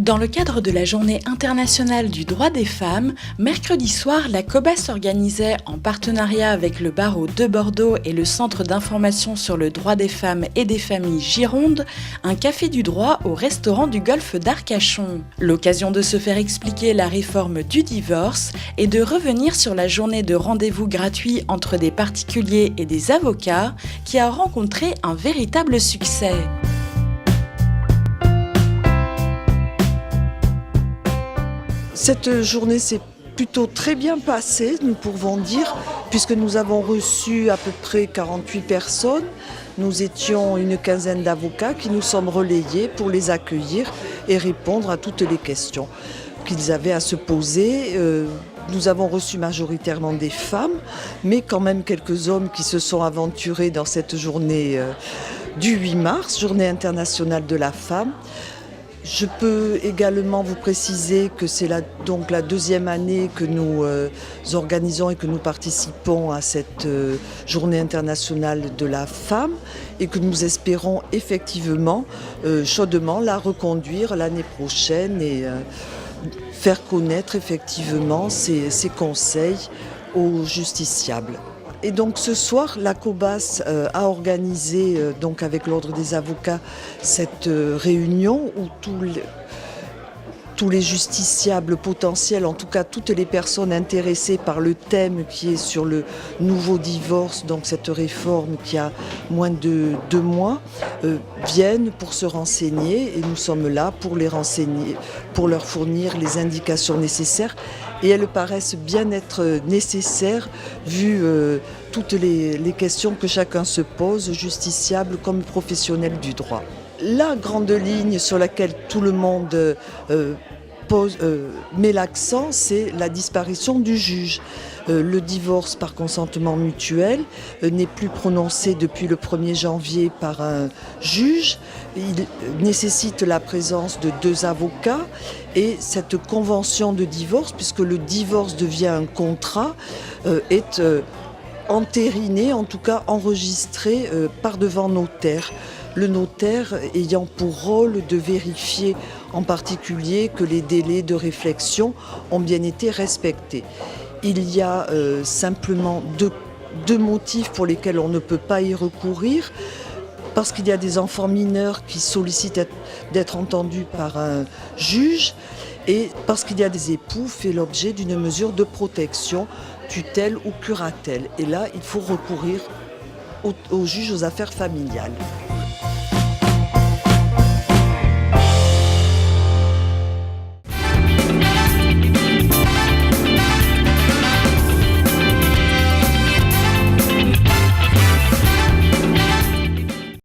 Dans le cadre de la Journée internationale du droit des femmes, mercredi soir, la COBAS organisait, en partenariat avec le barreau de Bordeaux et le Centre d'information sur le droit des femmes et des familles Gironde, un café du droit au restaurant du Golfe d'Arcachon. L'occasion de se faire expliquer la réforme du divorce et de revenir sur la journée de rendez-vous gratuit entre des particuliers et des avocats qui a rencontré un véritable succès. Cette journée s'est plutôt très bien passée, nous pouvons dire, puisque nous avons reçu à peu près 48 personnes. Nous étions une quinzaine d'avocats qui nous sommes relayés pour les accueillir et répondre à toutes les questions qu'ils avaient à se poser. Nous avons reçu majoritairement des femmes, mais quand même quelques hommes qui se sont aventurés dans cette journée du 8 mars, Journée internationale de la femme. Je peux également vous préciser que c'est donc la deuxième année que nous organisons et que nous participons à cette Journée internationale de la femme et que nous espérons effectivement chaudement la reconduire l'année prochaine et faire connaître effectivement ces conseils aux justiciables. Et donc ce soir, la COBAS a organisé, donc avec l'Ordre des avocats, cette réunion où tous les justiciables potentiels, en tout cas toutes les personnes intéressées par le thème qui est sur le nouveau divorce, donc cette réforme qui a moins de 2 mois, viennent pour se renseigner et nous sommes là pour les renseigner, pour leur fournir les indications nécessaires. Et elles paraissent bien être nécessaires vu toutes les questions que chacun se pose, justiciable comme professionnel du droit. La grande ligne sur laquelle tout le monde met l'accent, c'est la disparition du juge. Le divorce par consentement mutuel n'est plus prononcé depuis le 1er janvier par un juge. Il nécessite la présence de 2 avocats et cette convention de divorce, puisque le divorce devient un contrat, est entériné, en tout cas enregistré par devant notaire. Le notaire ayant pour rôle de vérifier en particulier que les délais de réflexion ont bien été respectés. Il y a simplement deux motifs pour lesquels on ne peut pas y recourir. Parce qu'il y a des enfants mineurs qui sollicitent d'être entendus par un juge et parce qu'il y a des époux fait l'objet d'une mesure de protection, tutelle ou curatelle. Et là, il faut recourir au juge aux affaires familiales.